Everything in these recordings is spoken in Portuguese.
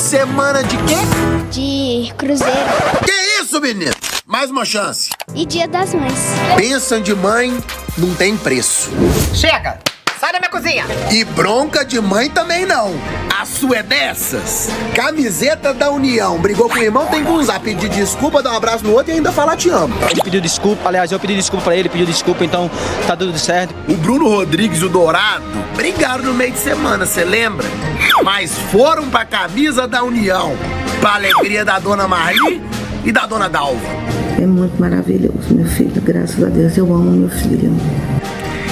semana de quê? De Cruzeiro. Que isso, menino? Mais uma chance. E Dia das Mães. Bênção de mãe não tem preço. Chega! Sai da minha cozinha! E bronca de mãe também não. A sua é dessas? Camiseta da União. Brigou com o irmão, tem que usar. Pedir desculpa, dar um abraço no outro e ainda falar te amo. Ele pediu desculpa, aliás, eu pedi desculpa pra ele, pediu desculpa, então tá tudo certo. O Bruno Rodrigues e o Dourado brigaram no meio de semana, você lembra? Mas foram pra camisa da União. Pra alegria da dona Marli e da dona Dalva. É muito maravilhoso, meu filho. Graças a Deus, eu amo meu filho.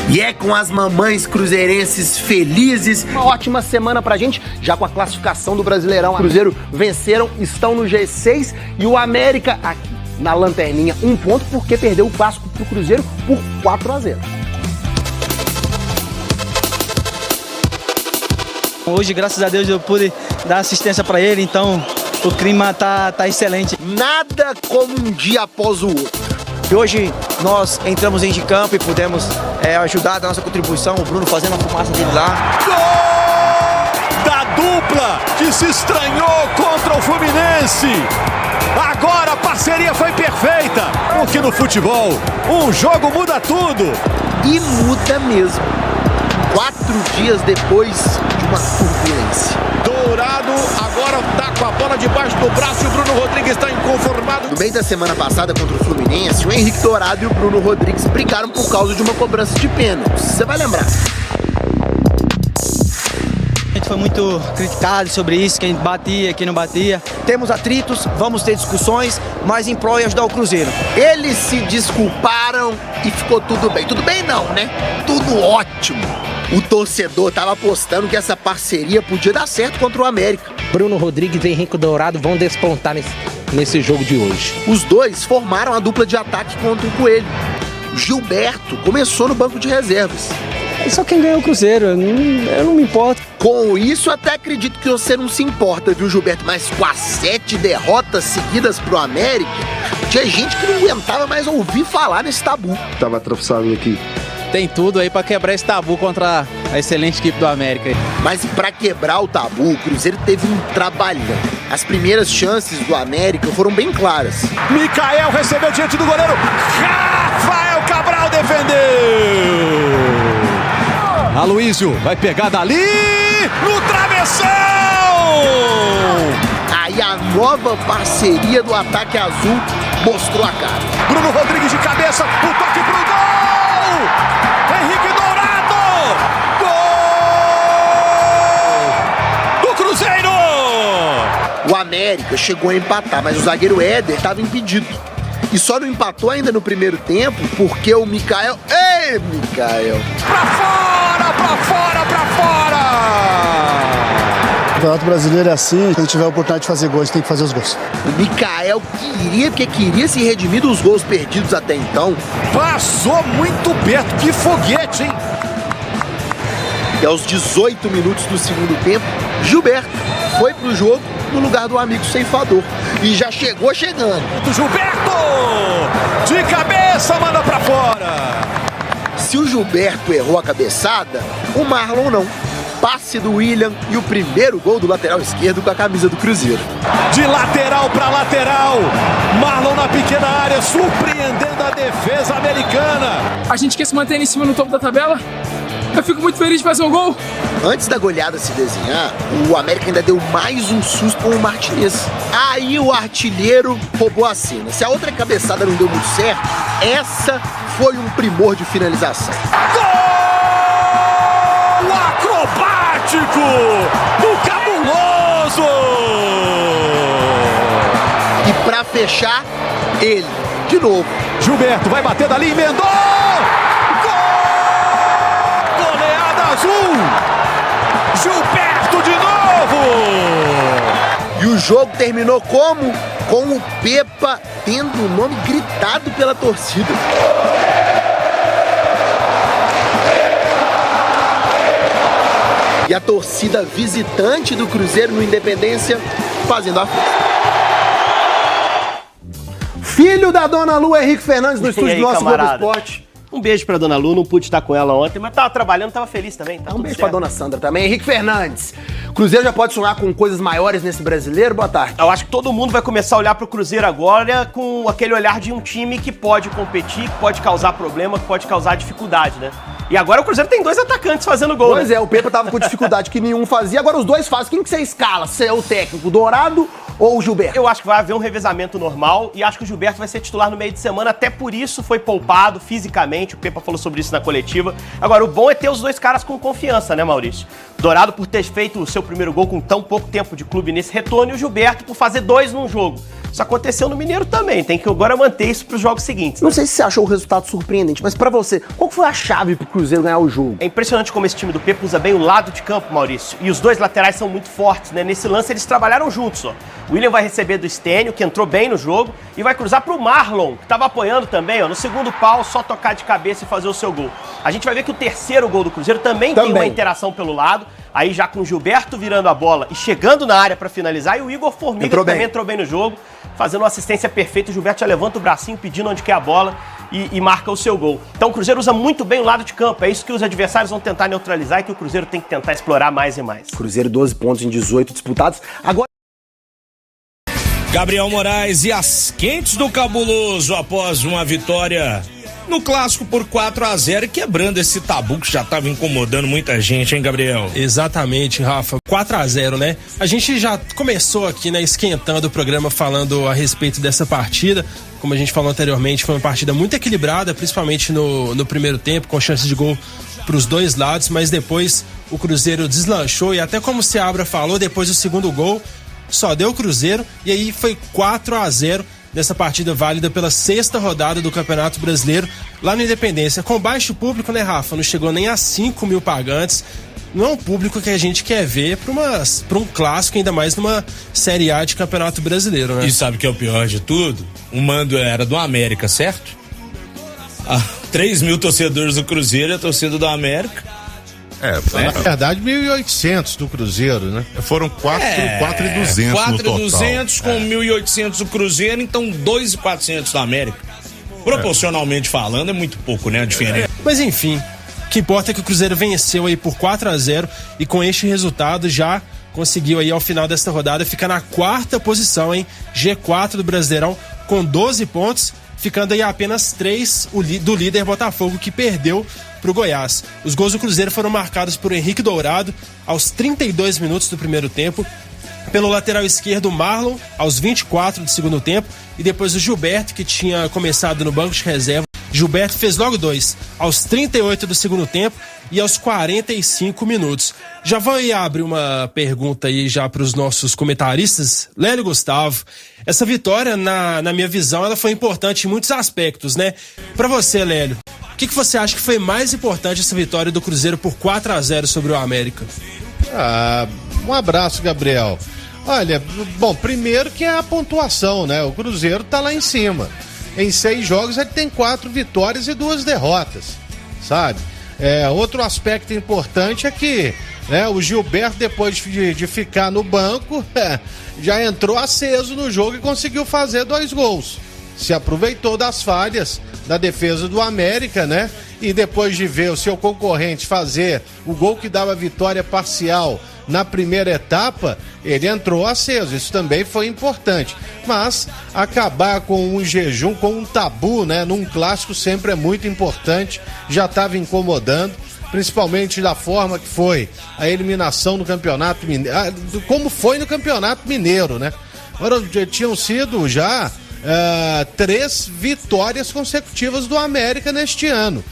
E é com as mamães cruzeirenses felizes. Uma ótima semana pra gente, já com a classificação do Brasileirão. O Cruzeiro venceram, estão no G6 e o América aqui na lanterninha, 1 ponto, porque perdeu o clássico pro Cruzeiro por 4-0. Hoje, graças a Deus, eu pude dar assistência pra ele, então o clima tá excelente. Nada como um dia após o outro. E hoje nós entramos em campo e pudemos ajudar da nossa contribuição, o Bruno fazendo a fumaça dele lá. Gol da dupla que se estranhou contra o Fluminense. Agora a parceria foi perfeita, porque no futebol um jogo muda tudo. E muda mesmo. 4 dias depois de uma turbulência. Dourado agora tá com a bola debaixo do braço e o Bruno Rodrigues está inconformado. No meio da semana passada contra o Fluminense, o Henrique Dourado e o Bruno Rodrigues brigaram por causa de uma cobrança de pênalti. Você vai lembrar. A gente foi muito criticado sobre isso, quem batia, quem não batia. Temos atritos, vamos ter discussões, mas em prol de ajudar o Cruzeiro. Eles se desculparam e ficou tudo bem. Tudo bem não, né? Tudo ótimo. O torcedor tava apostando que essa parceria podia dar certo contra o América. Bruno Rodrigues e Henrique Dourado vão despontar nesse jogo de hoje. Os dois formaram a dupla de ataque contra o Coelho. Gilberto começou no banco de reservas. Só quem ganhou o Cruzeiro, eu não me importo. Com isso, até acredito que você não se importa, viu, Gilberto? Mas com as 7 derrotas seguidas pro América, tinha gente que não aguentava mais ouvir falar nesse tabu. Tava atravessado aqui. Tem tudo aí pra quebrar esse tabu contra a excelente equipe do América. Mas pra quebrar o tabu, o Cruzeiro teve um trabalhão. As primeiras chances do América foram bem claras. Micael recebeu diante do goleiro. Rafael Cabral defendeu. Aloísio vai pegar dali no travessão. Aí a nova parceria do ataque azul mostrou a cara. Bruno Rodrigues de cabeça, o toque pro gol! Henrique Dourado! Gol do Cruzeiro! O América chegou a empatar, mas o zagueiro Éder estava impedido. E só não empatou ainda no primeiro tempo porque o Micael... Ei, Micael! Pra fora, pra fora, pra fora! O Campeonato Brasileiro é assim, quando tiver a oportunidade de fazer gols, tem que fazer os gols. O Micael queria se redimir dos gols perdidos até então. Passou muito perto, que foguete, hein? E aos 18 minutos do segundo tempo, Gilberto foi pro jogo no lugar do amigo ceifador. E já chegou chegando. Gilberto! De cabeça, manda pra fora! Se o Gilberto errou a cabeçada, o Marlon não. Passe do William e o primeiro gol do lateral esquerdo com a camisa do Cruzeiro. De lateral para lateral, Marlon na pequena área, surpreendendo a defesa americana. A gente quer se manter em cima no topo da tabela. Eu fico muito feliz de fazer um gol. Antes da goleada se desenhar, o América ainda deu mais um susto com o Martinez. Aí o artilheiro roubou a cena. Se a outra cabeçada não deu muito certo, essa foi um primor de finalização. Gol! Acrobático do Cabuloso! E pra fechar, ele, de novo. Gilberto vai bater dali, emendou! Gol! Goleada azul! Gilberto de novo! E o jogo terminou como? Com o Pepa tendo o nome gritado pela torcida. E a torcida visitante do Cruzeiro no Independência fazendo a festa. Filho da Dona Lu, Henrique Fernandes, no estúdio do nosso Globo Esporte. Um beijo pra dona Lu, não pude estar com ela ontem, mas tava trabalhando, tava feliz também. Tá um beijo pra dona Sandra também. Henrique Fernandes, Cruzeiro já pode sonhar com coisas maiores nesse brasileiro? Boa tarde. Eu acho que todo mundo vai começar a olhar pro Cruzeiro agora com aquele olhar de um time que pode competir, que pode causar problema, que pode causar dificuldade, né? E agora o Cruzeiro tem 2 atacantes fazendo gol, Pois né? o Pepa tava com dificuldade que nenhum fazia, agora os dois fazem. Quem que você escala? Você é o técnico, o Dourado ou o Gilberto? Eu acho que vai haver um revezamento normal e acho que o Gilberto vai ser titular no meio de semana, até por isso foi poupado fisicamente, o Pepa falou sobre isso na coletiva. Agora, o bom é ter os 2 caras com confiança, né, Maurício? Dourado por ter feito o seu primeiro gol com tão pouco tempo de clube nesse retorno e o Gilberto por fazer 2 num jogo. Isso aconteceu no Mineiro também, tem que agora manter isso pros jogos seguintes. Não sei se você achou o resultado surpreendente, mas pra você, qual foi a chave pro Cruzeiro ganhar o jogo? É impressionante como esse time do Pepa usa bem o lado de campo, Maurício. E os 2 laterais são muito fortes, né? Nesse lance eles trabalharam juntos, ó. O William vai receber do Stênio, que entrou bem no jogo, e vai cruzar pro Marlon, que tava apoiando também, ó. No segundo pau, só tocar de cabeça e fazer o seu gol. A gente vai ver que o terceiro gol do Cruzeiro também tem uma interação pelo lado. Aí já com o Gilberto virando a bola e chegando na área pra finalizar. E o Igor Formiga também entrou bem no jogo, fazendo uma assistência perfeita. O Gilberto já levanta o bracinho pedindo onde quer a bola e marca o seu gol. Então o Cruzeiro usa muito bem o lado de campo. É isso que os adversários vão tentar neutralizar e que o Cruzeiro tem que tentar explorar mais e mais. Cruzeiro 12 pontos em 18 disputados. Agora... Gabriel Moraes e as quentes do Cabuloso após uma vitória no clássico por 4-0, quebrando esse tabu que já estava incomodando muita gente, hein, Gabriel? Exatamente, Rafa. 4-0, né? A gente já começou aqui, né, esquentando o programa falando a respeito dessa partida. Como a gente falou anteriormente, foi uma partida muito equilibrada, principalmente no primeiro tempo, com chances de gol para os 2 lados, mas depois o Cruzeiro deslanchou e até como o Seabra falou, depois do segundo gol, só deu o Cruzeiro e aí foi 4-0 nessa partida válida pela 6ª rodada do Campeonato Brasileiro lá no Independência. Com baixo público, né, Rafa? Não chegou nem a 5 mil pagantes. Não é um público que a gente quer ver para um clássico, ainda mais numa Série A de Campeonato Brasileiro, né? E sabe o que é o pior de tudo? O mando era do América, certo? 3 mil torcedores do Cruzeiro e a torcida do América. Na verdade, 1.800 do Cruzeiro, né? Foram 4.200 no total. 4.200 com 1.800 do Cruzeiro, então 2.400 da América. Proporcionalmente falando, é muito pouco, né, a diferença. Mas enfim, o que importa é que o Cruzeiro venceu aí por 4-0 e com este resultado já conseguiu aí ao final desta rodada ficar na 4ª posição, hein? G4 do Brasileirão com 12 pontos, ficando aí a apenas 3 do líder Botafogo, que perdeu pro Goiás. Os gols do Cruzeiro foram marcados por Henrique Dourado aos 32 minutos do primeiro tempo, pelo lateral esquerdo Marlon aos 24 do segundo tempo e depois o Gilberto, que tinha começado no banco de reserva. Gilberto fez logo 2 aos 38 do segundo tempo e aos 45 minutos. Já vou aí abrir uma pergunta aí já para os nossos comentaristas. Lélio e Gustavo, essa vitória, na minha visão, ela foi importante em muitos aspectos, né? Para você, Lélio, o que você acha que foi mais importante essa vitória do Cruzeiro por 4-0 sobre o América? Um abraço, Gabriel. Olha, bom, primeiro que é a pontuação, né? O Cruzeiro tá lá em cima. Em 6 jogos ele tem 4 vitórias e 2 derrotas, sabe? Outro aspecto importante é que, né, o Gilberto, depois de ficar no banco, já entrou aceso no jogo e conseguiu fazer 2 gols. Se aproveitou das falhas da defesa do América, né? E depois de ver o seu concorrente fazer o gol que dava vitória parcial na primeira etapa, ele entrou aceso. Isso também foi importante. Mas acabar com um jejum, com um tabu, né, num clássico sempre é muito importante. Já estava incomodando, principalmente da forma que foi a eliminação no Campeonato Mineiro, como foi no Campeonato Mineiro, né? Agora tinham sido já 3 vitórias consecutivas do América neste ano.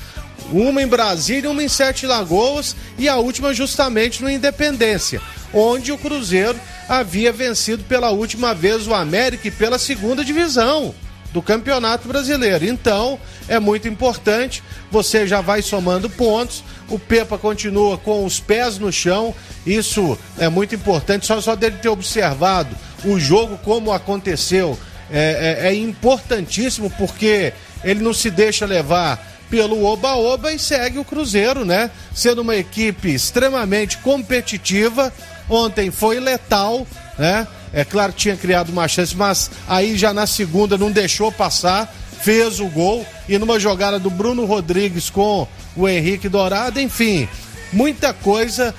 Uma em Brasília, uma em Sete Lagoas e a última justamente no Independência, onde o Cruzeiro havia vencido pela última vez o América e pela 2ª divisão do Campeonato Brasileiro. Então, é muito importante, você já vai somando pontos, o Pepa continua com os pés no chão, isso é muito importante, só dele ter observado o jogo como aconteceu, é importantíssimo, porque ele não se deixa levar pelo oba-oba e segue o Cruzeiro, né? Sendo uma equipe extremamente competitiva. Ontem foi letal, né? É claro que tinha criado uma chance, mas aí já na segunda não deixou passar, fez o gol, e numa jogada do Bruno Rodrigues com o Henrique Dourado, enfim, muita coisa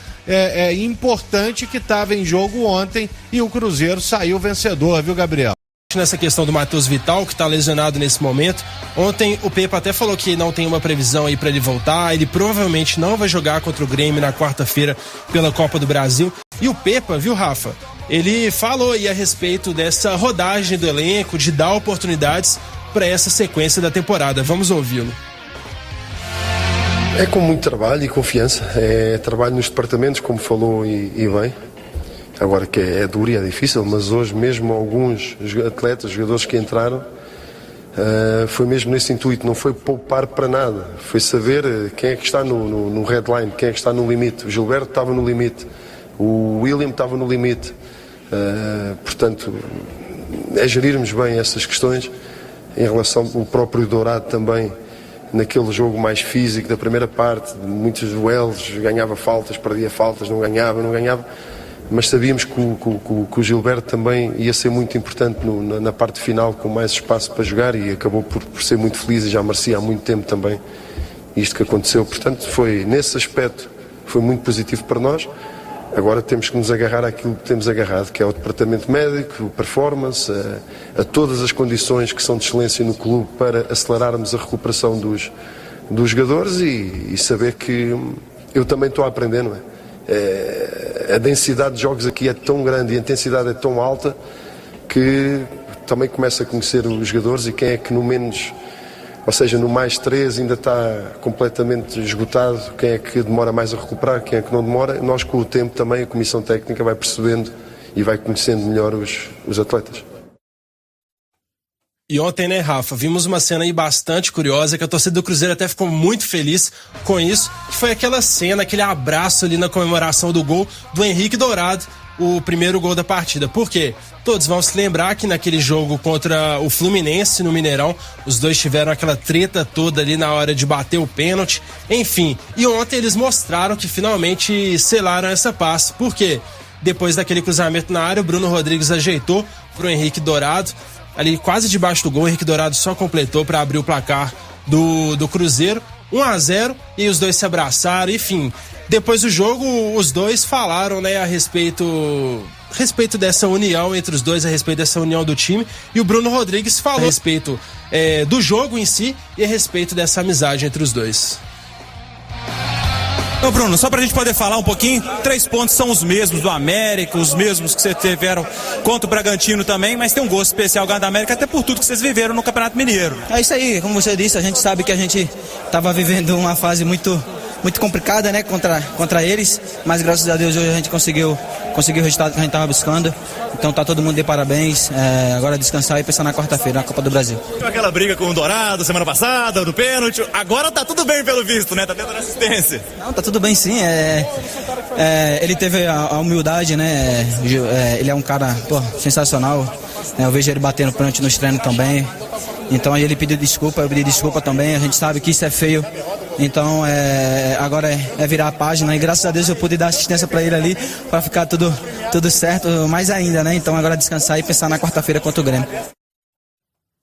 importante que estava em jogo ontem, e o Cruzeiro saiu vencedor, viu, Gabriel? Nessa questão do Matheus Vital, que está lesionado nesse momento. Ontem o Pepa até falou que não tem uma previsão aí para ele voltar. Ele provavelmente não vai jogar contra o Grêmio na quarta-feira pela Copa do Brasil. E o Pepa, viu, Rafa? Ele falou aí a respeito dessa rodagem do elenco, de dar oportunidades para essa sequência da temporada. Vamos ouvi-lo. É com muito trabalho e confiança. É trabalho nos departamentos, como falou e bem. Agora que é duro e é difícil, mas hoje mesmo alguns atletas, jogadores que entraram, foi mesmo nesse intuito, não foi poupar para nada, foi saber quem é que está no headline, quem é que está no limite. O Gilberto estava no limite, o William estava no limite, portanto é gerirmos bem essas questões. Em relação ao próprio Dourado também, naquele jogo mais físico da primeira parte, muitos duelos, ganhava faltas, perdia faltas, não ganhava, mas sabíamos que o Gilberto também ia ser muito importante na parte final, com mais espaço para jogar, e acabou por ser muito feliz, e já merecia há muito tempo também isto que aconteceu. Portanto, foi nesse aspecto, foi muito positivo para nós. Agora temos que nos agarrar àquilo que temos agarrado, que é o departamento médico, o performance, a todas as condições que são de excelência no clube para acelerarmos a recuperação dos jogadores, e saber que eu também estou a aprender, não é? A densidade de jogos aqui é tão grande e a intensidade é tão alta que também começa a conhecer os jogadores, e quem é que no menos, ou seja, no mais 3 ainda está completamente esgotado, quem é que demora mais a recuperar, quem é que não demora. Nós, com o tempo também, a comissão técnica vai percebendo e vai conhecendo melhor os atletas. E ontem, né, Rafa, vimos uma cena aí bastante curiosa, que a torcida do Cruzeiro até ficou muito feliz com isso, que foi aquela cena, aquele abraço ali na comemoração do gol do Henrique Dourado, o primeiro gol da partida. Por quê? Todos vão se lembrar que naquele jogo contra o Fluminense no Mineirão, os dois tiveram aquela treta toda ali na hora de bater o pênalti, enfim. E ontem eles mostraram que finalmente selaram essa paz. Por quê? Depois daquele cruzamento na área, o Bruno Rodrigues ajeitou pro Henrique Dourado, ali quase debaixo do gol. O Henrique Dourado só completou para abrir o placar do Cruzeiro, 1-0, e os dois se abraçaram. Enfim, depois do jogo os dois falaram, né, a respeito dessa união entre os dois, a respeito dessa união do time, e o Bruno Rodrigues falou a respeito do jogo em si e a respeito dessa amizade entre os dois. Ô Bruno, só pra gente poder falar um pouquinho, 3 pontos são os mesmos do América, os mesmos que vocês tiveram contra o Bragantino também, mas tem um gosto especial ganhar da América, até por tudo que vocês viveram no Campeonato Mineiro. É isso aí, como você disse, a gente sabe que a gente estava vivendo uma fase muito complicada, né, contra eles, mas graças a Deus hoje a gente conseguiu o resultado que a gente estava buscando. Então tá todo mundo de parabéns, agora descansar e pensar na quarta-feira, na Copa do Brasil. Aquela briga com o Dourado semana passada, do pênalti, agora tá tudo bem pelo visto, né? Tá tendo assistência. Não, tá tudo bem sim, ele teve a humildade, né? Ele é um cara, sensacional, eu vejo ele batendo pênalti nos treinos também. Então aí ele pediu desculpa, eu pedi desculpa também, a gente sabe que isso é feio. Então agora é virar a página, e graças a Deus eu pude dar assistência para ele ali, para ficar tudo certo, mais ainda, né? Então agora descansar e pensar na quarta-feira contra o Grêmio.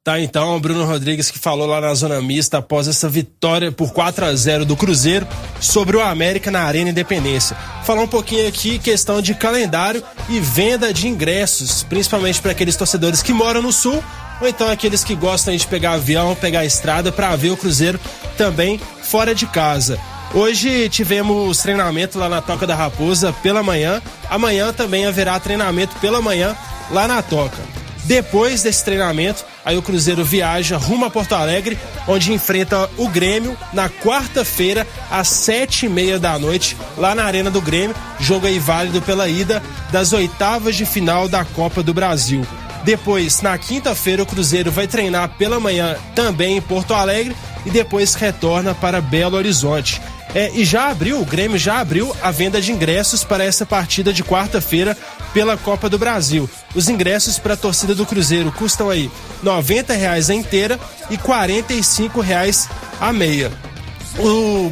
Tá, então, o Bruno Rodrigues, que falou lá na Zona Mista após essa vitória por 4-0 do Cruzeiro sobre o América na Arena Independência. Falar um pouquinho aqui, questão de calendário e venda de ingressos, principalmente para aqueles torcedores que moram no Sul, ou então aqueles que gostam de pegar avião, pegar a estrada para ver o Cruzeiro também fora de casa. Hoje tivemos treinamento lá na Toca da Raposa pela manhã. Amanhã também haverá treinamento pela manhã lá na Toca. Depois desse treinamento, aí o Cruzeiro viaja rumo a Porto Alegre, onde enfrenta o Grêmio na quarta-feira, às 7h30 da noite, lá na Arena do Grêmio. Jogo aí válido pela ida das oitavas de final da Copa do Brasil. Depois, na quinta-feira, o Cruzeiro vai treinar pela manhã também em Porto Alegre e depois retorna para Belo Horizonte. E o Grêmio já abriu a venda de ingressos para essa partida de quarta-feira pela Copa do Brasil. Os ingressos para a torcida do Cruzeiro custam aí R$90 a inteira e R$45 a meia.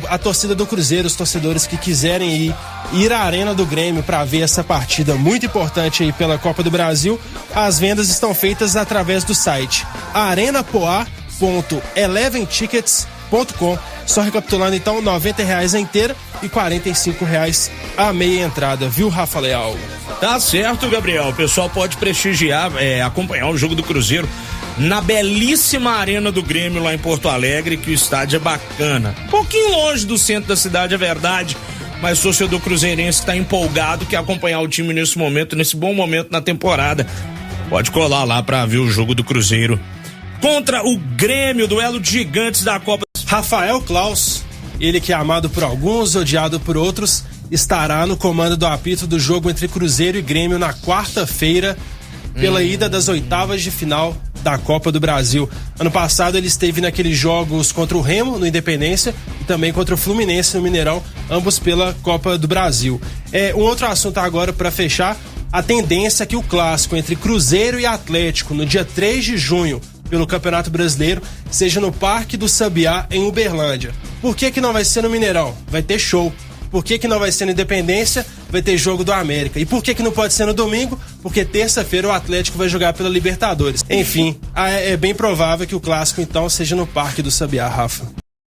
A torcida do Cruzeiro, os torcedores que quiserem ir à Arena do Grêmio para ver essa partida muito importante aí pela Copa do Brasil, as vendas estão feitas através do site arenapoa.com.br. www.eleventickets.com. Só recapitulando então, R$90 a inteira e R$45 a meia entrada, viu, Rafa Leal? Tá certo, Gabriel. O pessoal pode prestigiar, acompanhar o jogo do Cruzeiro na belíssima arena do Grêmio lá em Porto Alegre, que o estádio é bacana. Um pouquinho longe do centro da cidade, é verdade, mas o torcedor cruzeirense está empolgado, quer acompanhar o time nesse momento, nesse bom momento na temporada. Pode colar lá para ver o jogo do Cruzeiro contra o Grêmio, duelo de gigantes da Copa. Rafael Claus, ele que é amado por alguns, odiado por outros, estará no comando do apito do jogo entre Cruzeiro e Grêmio na quarta-feira, pela ida das oitavas de final da Copa do Brasil. Ano passado ele esteve naqueles jogos contra o Remo, no Independência, e também contra o Fluminense no Mineirão, ambos pela Copa do Brasil. Um outro assunto agora para fechar, a tendência é que o clássico entre Cruzeiro e Atlético, no dia 3 de junho, pelo Campeonato Brasileiro, seja no Parque do Sabiá, em Uberlândia. Por que não vai ser no Mineirão? Vai ter show. Por que não vai ser na Independência? Vai ter jogo do América. E por que não pode ser no domingo? Porque terça-feira o Atlético vai jogar pela Libertadores. Enfim, é bem provável que o clássico então seja no Parque do Sabiá, Rafa.